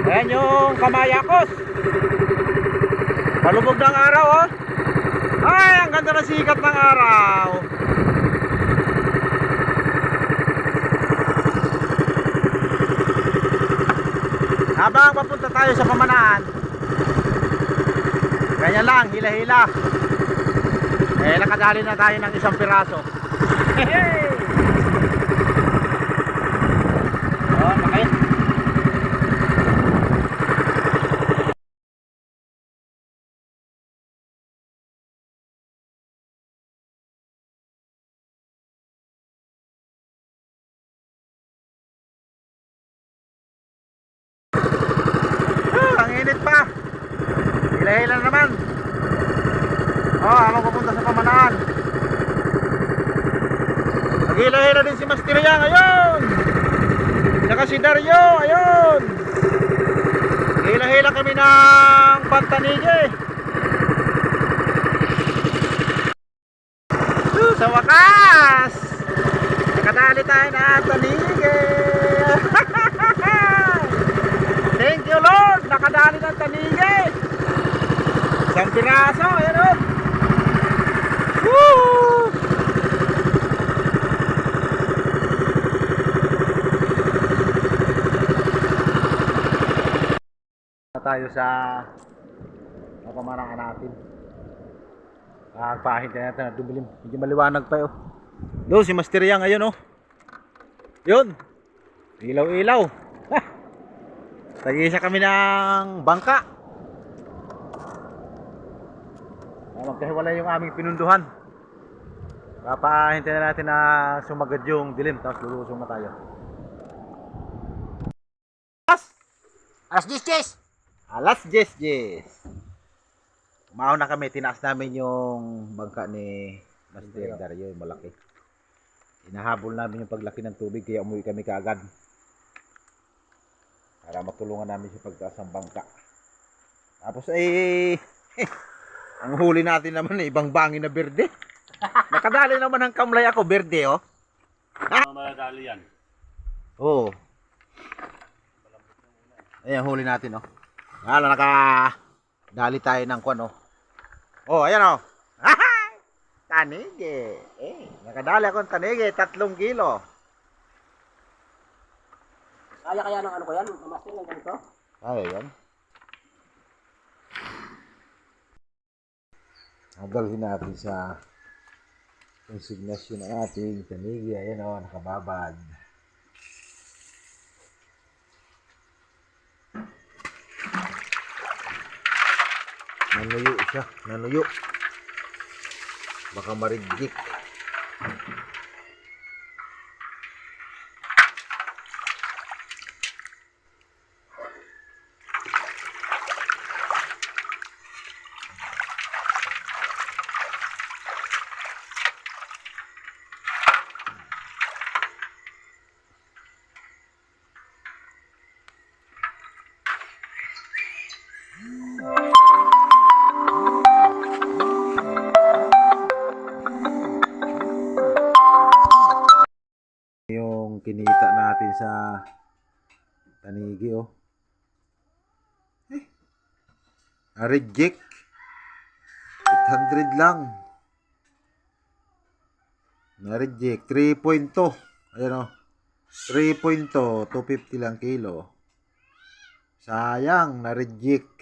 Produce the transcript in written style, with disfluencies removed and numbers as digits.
Ayan yung Kamayakos. Palubog ng araw, oh. Ay, ang ganda ng sikat ng araw. Habang papunta tayo sa Pamanaan, ganyan lang, hila-hila. Eh, nakadali na tayo ng isang piraso. Hey! Oh, nakay. Ang init pa. Hila-hila naman. Oh, habang papunta sa Pamanaan. Naghila-hila din si Master Yang, ayun. Saka si Dario, ayun. Hila-hila kami ng Pantanige. Sa wakas, nakadali tayo ng Tanige. Thank you Lord, nakadali ng Tanige. Isang piraso, ayun o. Woo! Tayo sa Pamanaan natin. Pahintayin natin na dumilim. Medyo maliwanag pa yun. Doon si Master Yang, ayun oh. Yun. Ilaw-ilaw. Tag-isa kami ng bangka. Magkahiwalay yung aming pinunduhan. Papahintayin natin na sumagad yung dilim. Tapos lulusong na tayo. Alas 10. Alas 10. Umaon na kami, tinaas namin yung bangka ni Master Dario, yung malaki. Hinahabol namin yung paglaki ng tubig, kaya umuwi kami kaagad. Para matulungan namin sa pagtaas ng bangka. Tapos ang huli natin naman ibang bangin na berde. Nakadali naman ng kamlay ako, berde oh. Madali yan. Oo. Ayan, huli natin oh. Hala, nakadali tayo ng kwan oh. Oh, ayan oh. Tanige. Nakadali akong tanige, 3 kilo. Kaya ng ano ko yan? Master ng ganito? Ay, yan. Nadalhin natin sa konsignasyon ng ating tanigi. Ayan o, nakababad. Nanuyo siya, nanuyo. Baka marigjik. Yung kinita natin sa tanigi oh. Reject 800 lang. Na-reject 3.2. Ayan oh. 3.2, 250 lang kilo. Sayang, na-reject.